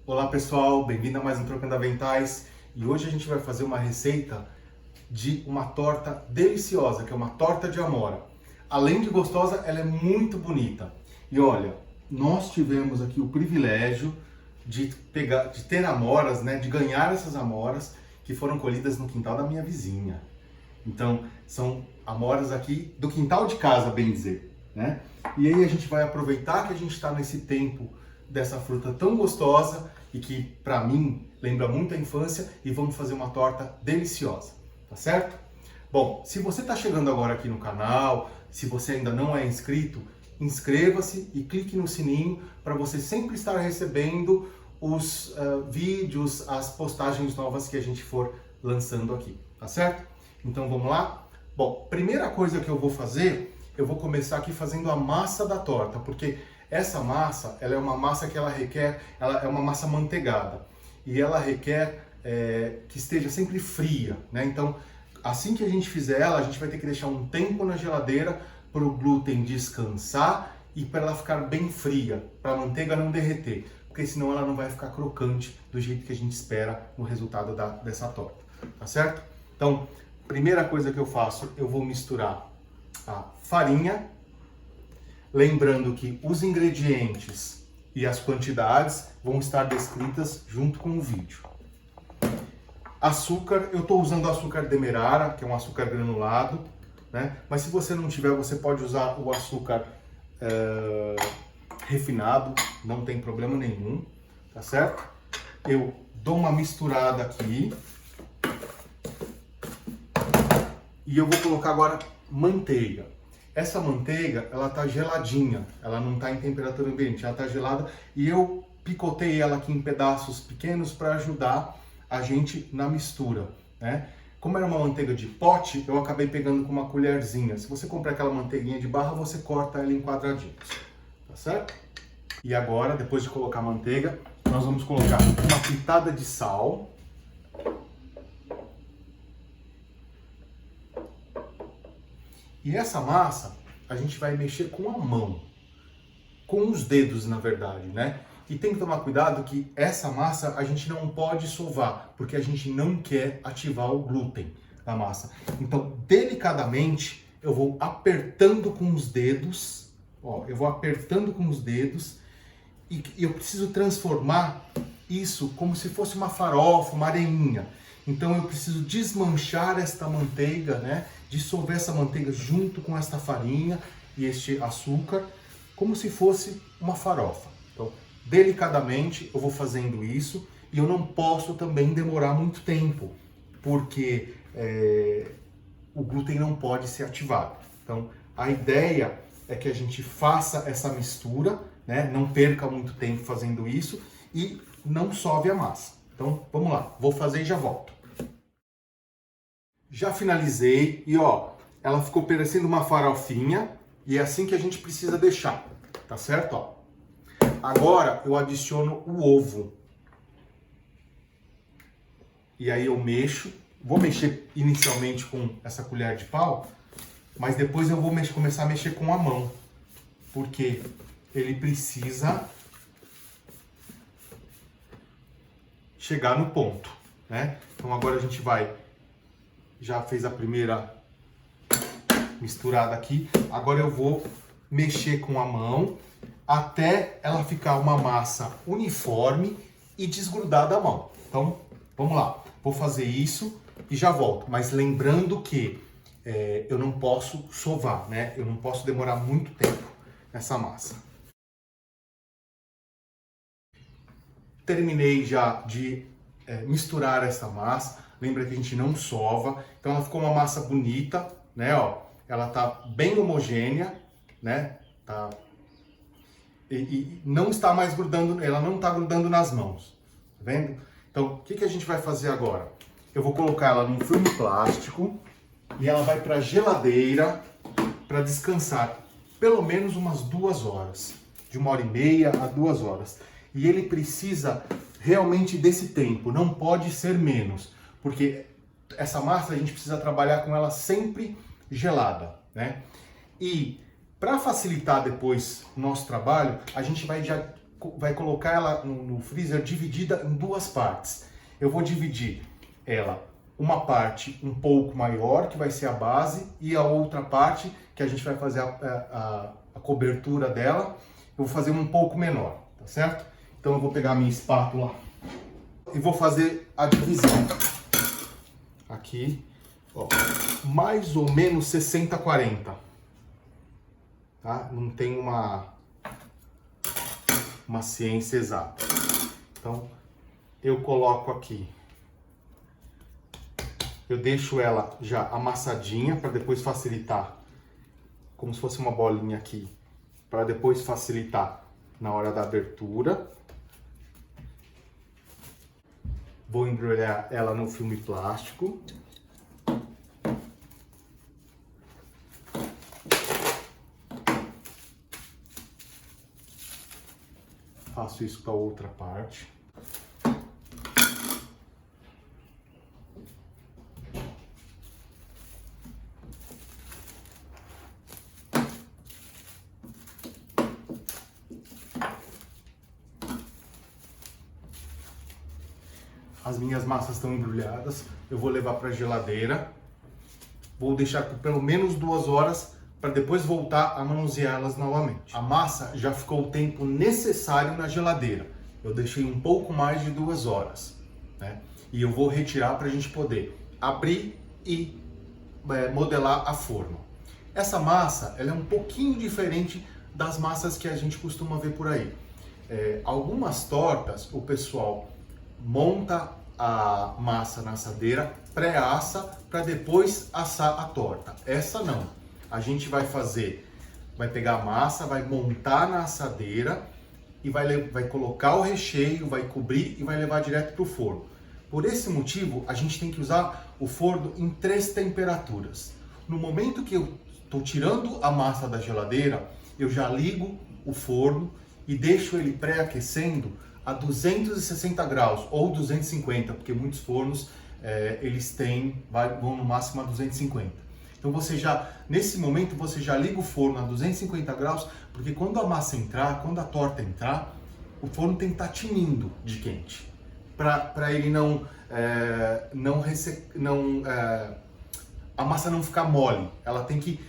Olá pessoal, bem-vindo a mais um Trocando Aventais e hoje a gente vai fazer uma receita de uma torta deliciosa, que é uma torta de amora. Além de gostosa, ela é muito bonita. E olha, nós tivemos aqui o privilégio de ter amoras, né, de ganhar essas amoras que foram colhidas no quintal da minha vizinha. Então, são amoras aqui do quintal de casa, bem dizer, né? E aí a gente vai aproveitar que a gente está nesse tempo dessa fruta tão gostosa e que, para mim, lembra muito a infância, e vamos fazer uma torta deliciosa, tá certo? Bom, se você está chegando agora aqui no canal, se você ainda não é inscrito, inscreva-se e clique no sininho para você sempre estar recebendo os vídeos, as postagens novas que a gente for lançando aqui, tá certo? Então vamos lá? Bom, primeira coisa que eu vou fazer, eu vou começar aqui fazendo a massa da torta, porque essa massa, ela é uma massa que ela é uma massa manteigada e ela requer que esteja sempre fria, né? Então, assim que a gente fizer ela, a gente vai ter que deixar um tempo na geladeira para o glúten descansar e para ela ficar bem fria, para a manteiga não derreter, porque senão ela não vai ficar crocante do jeito que a gente espera no resultado dessa torta, tá certo? Então, primeira coisa que eu faço, eu vou misturar a farinha, lembrando que os ingredientes e as quantidades vão estar descritas junto com o vídeo. Açúcar, eu estou usando açúcar demerara, que é um açúcar granulado, né? Mas se você não tiver, você pode usar o açúcar refinado, não tem problema nenhum, tá certo? Eu dou uma misturada aqui e eu vou colocar agora manteiga. Essa manteiga, ela tá geladinha, ela não tá em temperatura ambiente, ela tá gelada e eu picotei ela aqui em pedaços pequenos para ajudar a gente na mistura, né? Como era uma manteiga de pote, eu acabei pegando com uma colherzinha. Se você comprar aquela manteiguinha de barra, você corta ela em quadradinhos, tá certo? E agora, depois de colocar a manteiga, nós vamos colocar uma pitada de sal. E essa massa, a gente vai mexer com a mão, com os dedos, na verdade, né? E tem que tomar cuidado que essa massa a gente não pode sovar, porque a gente não quer ativar o glúten da massa. Então, delicadamente, eu vou apertando com os dedos, ó, eu vou apertando com os dedos e eu preciso transformar isso como se fosse uma farofa, uma areinha. Então eu preciso desmanchar esta manteiga, né? Dissolver essa manteiga junto com esta farinha e este açúcar, como se fosse uma farofa. Então, delicadamente eu vou fazendo isso e eu não posso também demorar muito tempo, porque o glúten não pode ser ativado. Então, a ideia é que a gente faça essa mistura, né? Não perca muito tempo fazendo isso e não sove a massa. Então, vamos lá, vou fazer e já volto. Já finalizei e ó, ela ficou parecendo uma farofinha e é assim que a gente precisa deixar, tá certo? Ó. Agora eu adiciono o ovo. E aí eu mexo, vou mexer inicialmente com essa colher de pau, mas depois eu vou começar a mexer com a mão, porque ele precisa chegar no ponto, né? Então agora a gente já fez a primeira misturada aqui, agora eu vou mexer com a mão até ela ficar uma massa uniforme e desgrudar da mão. Então, vamos lá, vou fazer isso e já volto, mas lembrando que eu não posso sovar, né? Eu não posso demorar muito tempo nessa massa. Terminei já de misturar essa massa. Lembra que a gente não sova, então ela ficou uma massa bonita, né? Ó, ela tá bem homogênea, né? Tá e não está mais grudando, ela não está grudando nas mãos, tá vendo? Então, o que a gente vai fazer agora? Eu vou colocar ela num filme plástico e ela vai para a geladeira para descansar pelo menos umas 2 horas, de 1h30 a 2 horas. E ele precisa realmente desse tempo, não pode ser menos, porque essa massa a gente precisa trabalhar com ela sempre gelada, né? E para facilitar depois o nosso trabalho, a gente vai já vai colocar ela no freezer dividida em duas partes. Eu vou dividir ela, uma parte um pouco maior, que vai ser a base, e a outra parte, que a gente vai fazer a cobertura dela, eu vou fazer um pouco menor, tá certo? Então eu vou pegar a minha espátula e vou fazer a divisão. Aqui, ó, mais ou menos 60-40, tá? Não tem uma ciência exata. Então, eu coloco aqui, eu deixo ela já amassadinha para depois facilitar, como se fosse uma bolinha aqui, para depois facilitar na hora da abertura. Vou embrulhar ela no filme plástico. Faço isso com a outra parte. As minhas massas estão embrulhadas, eu vou levar para a geladeira. Vou deixar por pelo menos 2 horas para depois voltar a manuseá-las novamente. A massa já ficou o tempo necessário na geladeira. Eu deixei um pouco mais de 2 horas, né? E eu vou retirar para a gente poder abrir e modelar a forma. Essa massa, ela é um pouquinho diferente das massas que a gente costuma ver por aí. Algumas tortas, o pessoal monta a massa na assadeira, pré-assa para depois assar a torta. Essa não. A gente vai pegar a massa, vai montar na assadeira e vai colocar o recheio, vai cobrir e vai levar direto para o forno. Por esse motivo, a gente tem que usar o forno em 3 temperaturas. No momento que eu estou tirando a massa da geladeira, eu já ligo o forno e deixo ele pré-aquecendo a 260 graus ou 250, porque muitos fornos eles vão no máximo a 250. Então nesse momento você já liga o forno a 250 graus, porque quando a massa entrar, quando a torta entrar, o forno tem que estar tinindo de quente, para ele a massa não ficar mole. Ela tem que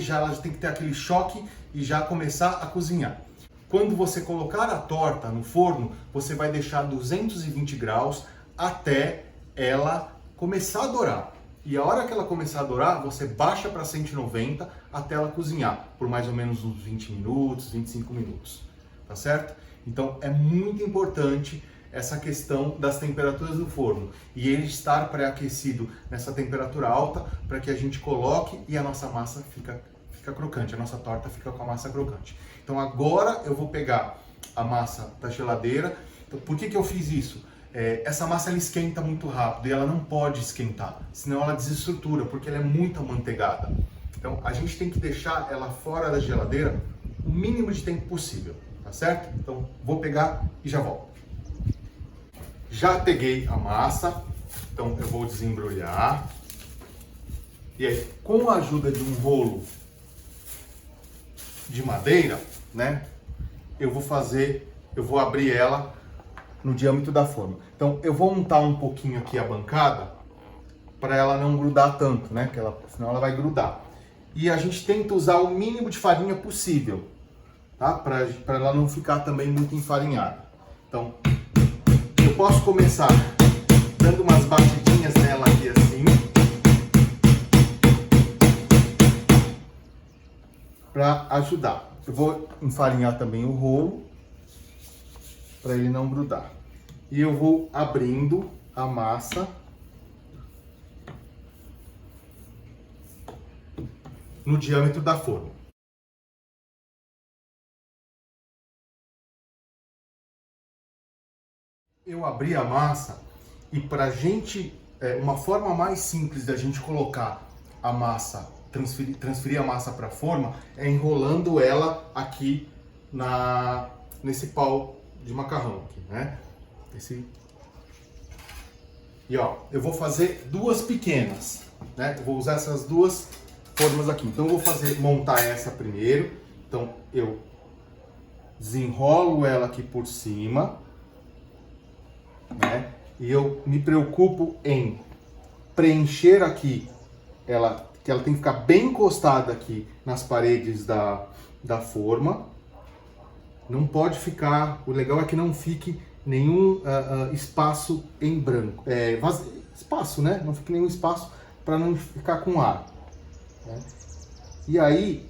ela tem que ter aquele choque e já começar a cozinhar. Quando você colocar a torta no forno, você vai deixar 220 graus até ela começar a dourar. E a hora que ela começar a dourar, você baixa para 190 até ela cozinhar por mais ou menos uns 20 minutos, 25 minutos, tá certo? Então é muito importante essa questão das temperaturas do forno e ele estar pré-aquecido nessa temperatura alta para que a gente coloque e a nossa massa fica crocante, a nossa torta fica com a massa crocante. Então agora eu vou pegar a massa da geladeira. Então, por que eu fiz isso? Essa massa ela esquenta muito rápido e ela não pode esquentar, senão ela desestrutura, porque ela é muito amanteigada. Então a gente tem que deixar ela fora da geladeira o mínimo de tempo possível, tá certo? Então vou pegar e já volto. Já peguei a massa, então eu vou desembrulhar. E aí, com a ajuda de um rolo de madeira, né, eu vou abrir ela no diâmetro da forma. Então eu vou untar um pouquinho aqui a bancada para ela não grudar tanto, né, senão ela vai grudar. E a gente tenta usar o mínimo de farinha possível, tá, para ela não ficar também muito enfarinhada. Então eu posso começar dando umas batidinhas nela aqui assim, para ajudar. Eu vou enfarinhar também o rolo para ele não grudar. E eu vou abrindo a massa no diâmetro da forma. Eu abri a massa e para uma forma mais simples da gente colocar a massa, transferir a massa para a forma, é enrolando ela aqui nesse pau de macarrão aqui, né? E ó, eu vou fazer 2 pequenas, né? Eu vou usar essas 2 formas aqui. Então eu vou montar essa primeiro. Então eu desenrolo ela aqui por cima, né? E eu me preocupo em preencher aqui, que ela tem que ficar bem encostada aqui nas paredes da forma. Não pode ficar, o legal é que não fique nenhum espaço em branco, espaço, né? Não fique nenhum espaço para não ficar com ar, né? E aí,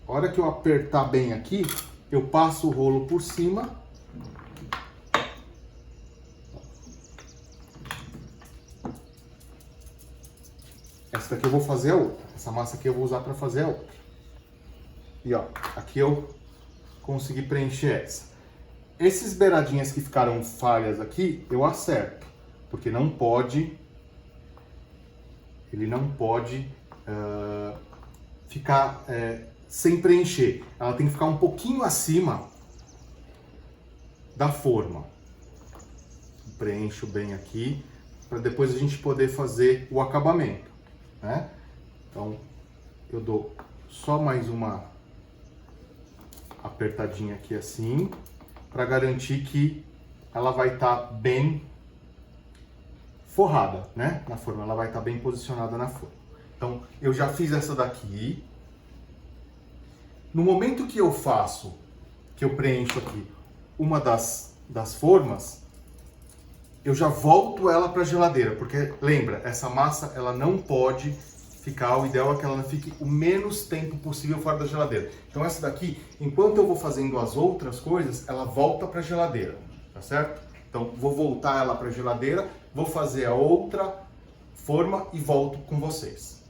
a hora que eu apertar bem aqui, eu passo o rolo por cima. Essa daqui eu vou fazer a outra. Essa massa aqui eu vou usar para fazer a outra. E ó, aqui eu consegui preencher essa. Esses beiradinhas que ficaram falhas aqui, eu acerto. Porque não pode... Ele não pode ficar sem preencher. Ela tem que ficar um pouquinho acima da forma. Preencho bem aqui, para depois a gente poder fazer o acabamento, né? Então, eu dou só mais uma apertadinha aqui assim, para garantir que ela vai estar bem forrada, né? Na forma, ela vai estar bem posicionada na forma. Então, eu já fiz essa daqui. No momento que eu faço, que eu preencho aqui uma das formas, eu já volto ela para a geladeira, porque lembra, essa massa ela não pode ficar, o ideal é que ela fique o menos tempo possível fora da geladeira. Então essa daqui, enquanto eu vou fazendo as outras coisas, ela volta para a geladeira, tá certo? Então vou voltar ela para a geladeira, vou fazer a outra forma e volto com vocês.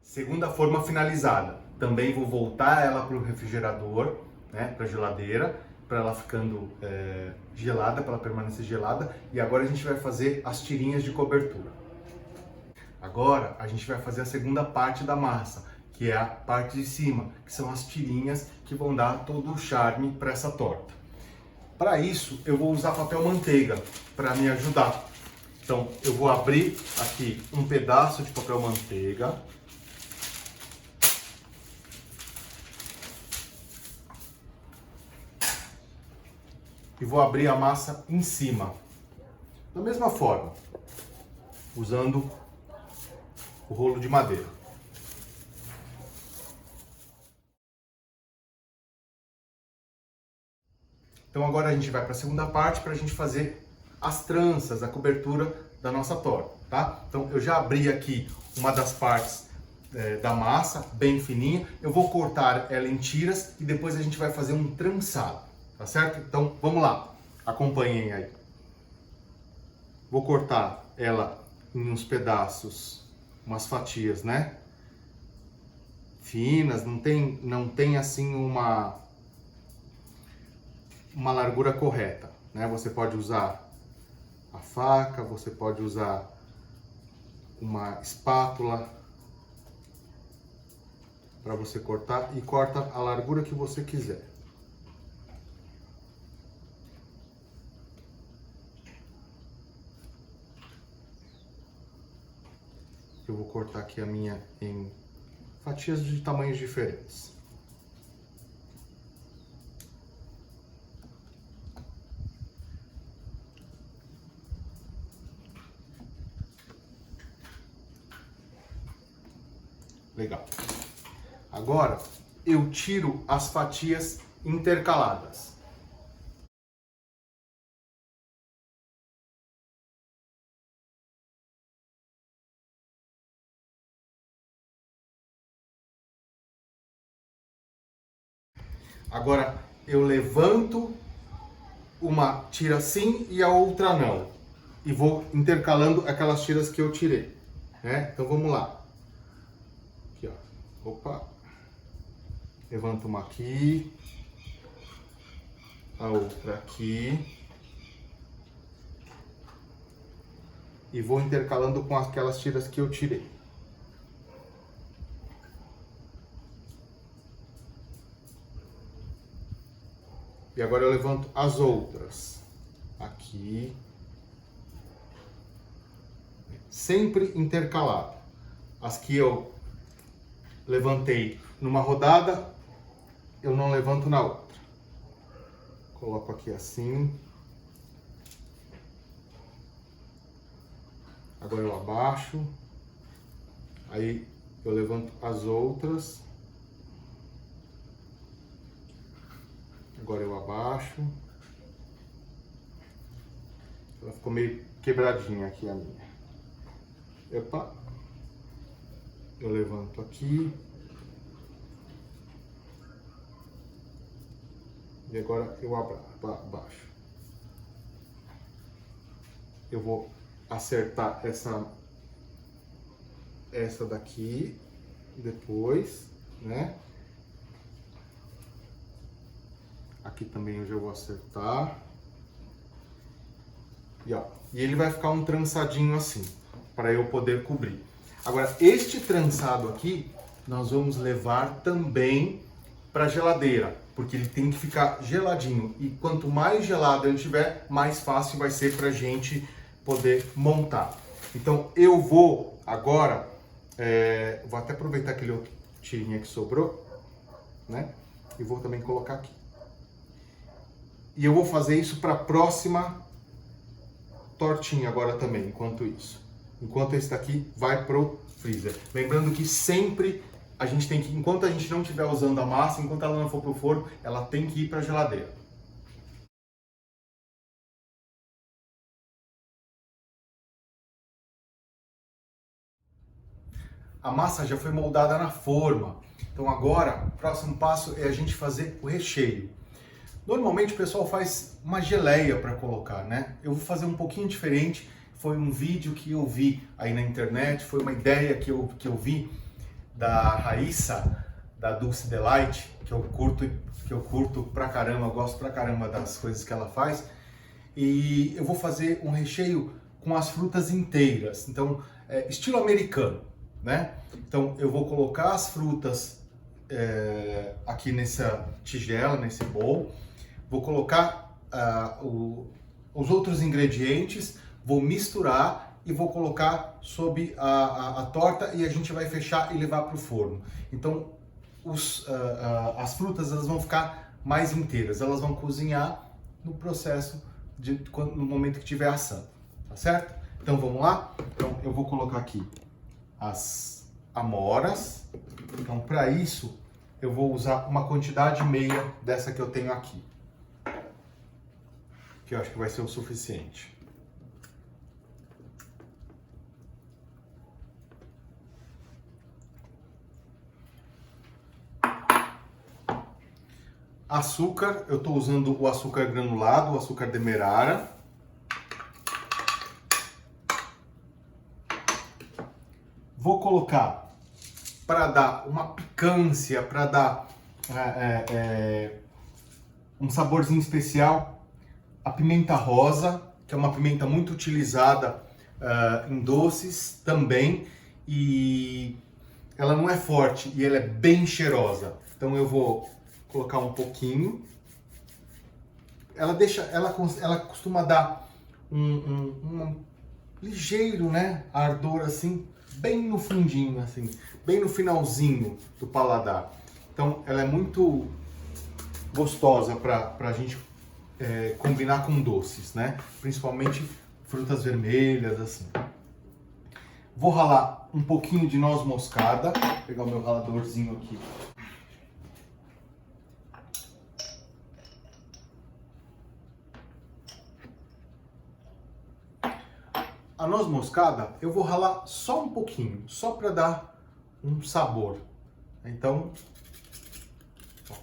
Segunda forma finalizada. Também vou voltar ela para o refrigerador, né, para a geladeira, para ela ficando gelada, para ela permanecer gelada. E agora a gente vai fazer as tirinhas de cobertura. Agora a gente vai fazer a segunda parte da massa, que é a parte de cima, que são as tirinhas que vão dar todo o charme para essa torta. Para isso eu vou usar papel manteiga para me ajudar. Então eu vou abrir aqui um pedaço de papel manteiga. E vou abrir a massa em cima, da mesma forma, usando o rolo de madeira. Então agora a gente vai para a segunda parte para a gente fazer as tranças, a cobertura da nossa torta, tá? Então eu já abri aqui uma das partes da massa, bem fininha. Eu vou cortar ela em tiras e depois a gente vai fazer um trançado. Tá certo? Então, vamos lá. Acompanhem aí. Vou cortar ela em uns pedaços, umas fatias, né? Finas, não tem assim uma largura correta, né? Você pode usar a faca, você pode usar uma espátula para você cortar e corta a largura que você quiser. Eu vou cortar aqui a minha em fatias de tamanhos diferentes. Legal. Agora eu tiro as fatias intercaladas. Agora eu levanto uma tira assim e a outra não. E vou intercalando aquelas tiras que eu tirei, né? Então vamos lá. Aqui, ó. Opa. Levanto uma aqui. A outra aqui. E vou intercalando com aquelas tiras que eu tirei. E agora eu levanto as outras. aqui, sempre intercalado. As que eu levantei numa rodada, eu não levanto na outra. Coloco aqui assim. Agora eu abaixo. Aí eu levanto as outras. Agora eu abaixo. Ela ficou meio quebradinha aqui a minha. Opa. Eu levanto aqui. E agora eu abaixo. Eu vou acertar essa daqui depois, né? Aqui também eu já vou acertar. E ó, e ele vai ficar um trançadinho assim, para eu poder cobrir. Agora, este trançado aqui, nós vamos levar também para a geladeira, porque ele tem que ficar geladinho. E quanto mais gelado ele tiver, mais fácil vai ser para a gente poder montar. Então, eu vou agora, vou até aproveitar aquele outro tirinha que sobrou, né? E vou também colocar aqui. E eu vou fazer isso para a próxima tortinha agora também, enquanto isso. Enquanto esse daqui vai pro freezer. Lembrando que sempre a gente tem que, enquanto a gente não estiver usando a massa, enquanto ela não for pro forno, ela tem que ir para a geladeira. A massa já foi moldada na forma. Então agora, o próximo passo é a gente fazer o recheio. Normalmente o pessoal faz uma geleia para colocar, né? Eu vou fazer um pouquinho diferente. Foi um vídeo que eu vi aí na internet, foi uma ideia que eu vi da Raíssa, da Dulce Delight, que eu curto pra caramba, eu gosto pra caramba das coisas que ela faz. E eu vou fazer um recheio com as frutas inteiras, então estilo americano, né? Então eu vou colocar as frutas aqui nessa tigela, nesse bowl, vou colocar os outros ingredientes, vou misturar e vou colocar sob a torta e a gente vai fechar e levar para o forno. Então as frutas elas vão ficar mais inteiras, elas vão cozinhar no processo no momento que estiver assando, tá certo? Então vamos lá? Então eu vou colocar aqui as amoras. Então para isso eu vou usar uma quantidade meia dessa que eu tenho aqui, que eu acho que vai ser o suficiente. Açúcar, eu estou usando o açúcar granulado, o açúcar demerara. Vou colocar, para dar uma picância, para dar um saborzinho especial, a pimenta rosa, que é uma pimenta muito utilizada em doces também, e ela não é forte e ela é bem cheirosa. Então eu vou colocar um pouquinho. Ela costuma dar um ligeiro, né, ardor assim, bem no fundinho, assim, bem no finalzinho do paladar. Então ela é muito gostosa para a gente combinar com doces, né? Principalmente frutas vermelhas, assim. Vou ralar um pouquinho de noz moscada. Vou pegar o meu raladorzinho aqui. A noz moscada eu vou ralar só um pouquinho, só para dar um sabor. Então, ó.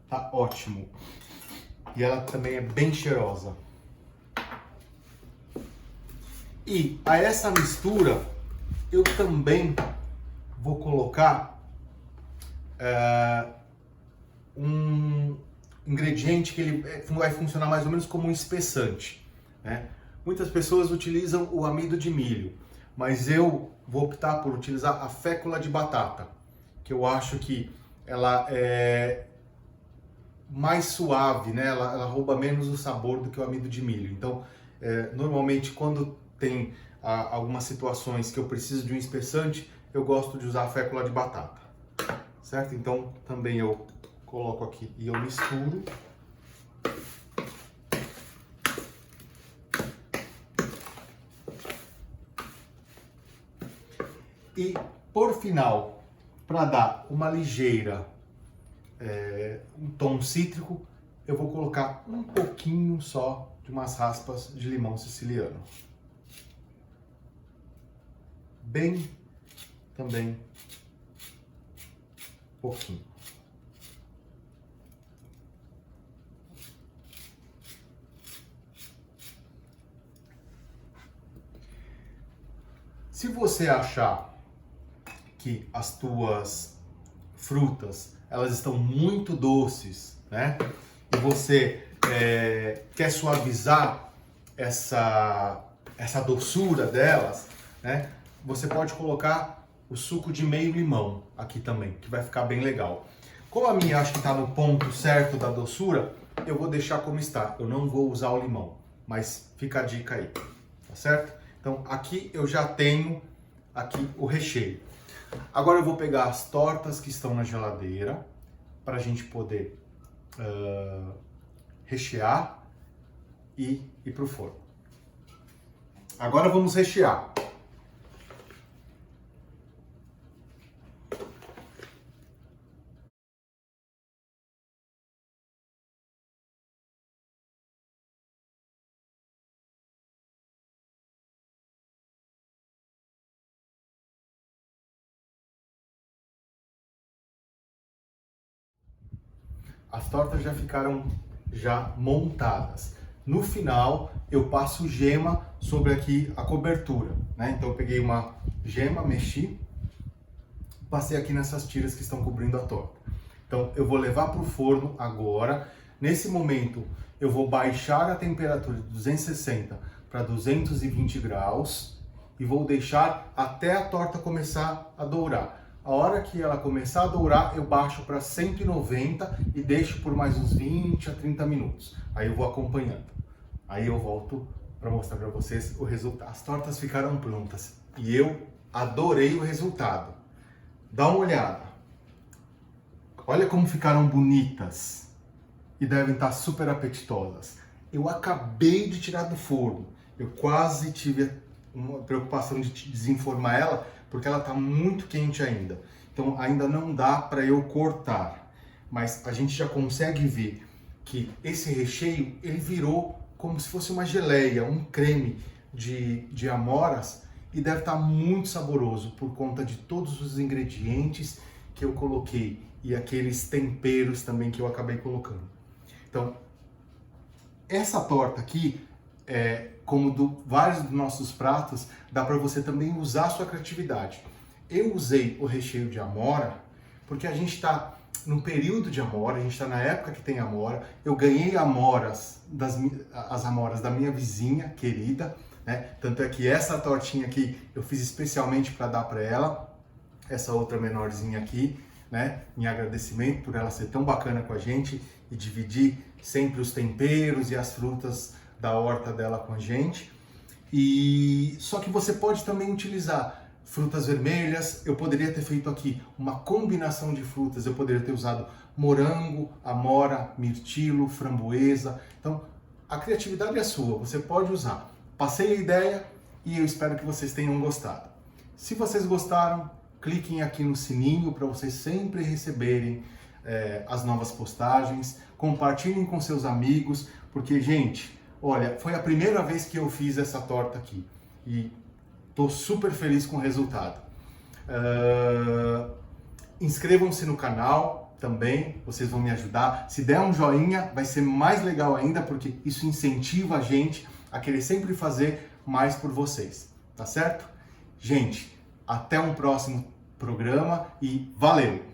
Tá ótimo. E ela também é bem cheirosa. E a essa mistura eu também vou colocar um ingrediente que ele vai funcionar mais ou menos como um espessante, né? Muitas pessoas utilizam o amido de milho, mas eu vou optar por utilizar a fécula de batata, que eu acho que ela é mais suave, né? Ela rouba menos o sabor do que o amido de milho. Então, normalmente quando tem algumas situações que eu preciso de um espessante, eu gosto de usar a fécula de batata, certo? Então, também eu coloco aqui e eu misturo. E, por final, para dar uma ligeira, um tom cítrico, eu vou colocar um pouquinho só de umas raspas de limão siciliano. Bem, também, pouquinho. Se você achar que as tuas frutas elas estão muito doces, né? E você quer suavizar essa doçura delas, né? Você pode colocar o suco de meio limão aqui também, que vai ficar bem legal. Como a minha acho que está no ponto certo da doçura, eu vou deixar como está. Eu não vou usar o limão, mas fica a dica aí, tá certo? Então aqui eu já tenho aqui o recheio. Agora eu vou pegar as tortas que estão na geladeira para a gente poder rechear e ir para o forno. Agora vamos rechear. As tortas já ficaram montadas. No final, eu passo gema sobre aqui a cobertura, né? Então eu peguei uma gema, mexi, passei aqui nessas tiras que estão cobrindo a torta. Então eu vou levar para o forno agora. Nesse momento, eu vou baixar a temperatura de 260 para 220 graus e vou deixar até a torta começar a dourar. A hora que ela começar a dourar, eu baixo para 190 e deixo por mais uns 20 a 30 minutos. Aí eu vou acompanhando. Aí eu volto para mostrar para vocês o resultado. As tortas ficaram prontas e eu adorei o resultado. Dá uma olhada. Olha como ficaram bonitas e devem estar super apetitosas. Eu acabei de tirar do forno. Eu quase tive uma preocupação de desenformar ela, porque ela está muito quente ainda. Então ainda não dá para eu cortar. Mas a gente já consegue ver que esse recheio, ele virou como se fosse uma geleia, um creme de amoras, e deve estar muito saboroso por conta de todos os ingredientes que eu coloquei e aqueles temperos também que eu acabei colocando. Então, essa torta aqui, como vários dos nossos pratos, dá para você também usar a sua criatividade. Eu usei o recheio de amora porque a gente está no período de amora, a gente está na época que tem amora. Eu ganhei as amoras da minha vizinha querida, né? Tanto é que essa tortinha aqui eu fiz especialmente para dar para ela, essa outra menorzinha aqui, né? Em agradecimento por ela ser tão bacana com a gente e dividir sempre os temperos e as frutas da horta dela com a gente. E só que você pode também utilizar frutas vermelhas. Eu poderia ter feito aqui uma combinação de frutas. Eu poderia ter usado morango, amora, mirtilo, framboesa. Então, a criatividade é sua. Você pode usar. Passei a ideia e eu espero que vocês tenham gostado. Se vocês gostaram, cliquem aqui no sininho para vocês sempre receberem as novas postagens. Compartilhem com seus amigos, porque, gente, olha, foi a primeira vez que eu fiz essa torta aqui e estou super feliz com o resultado. Inscrevam-se no canal também, vocês vão me ajudar. Se der um joinha, vai ser mais legal ainda, porque isso incentiva a gente a querer sempre fazer mais por vocês, tá certo? Gente, até um próximo programa e valeu!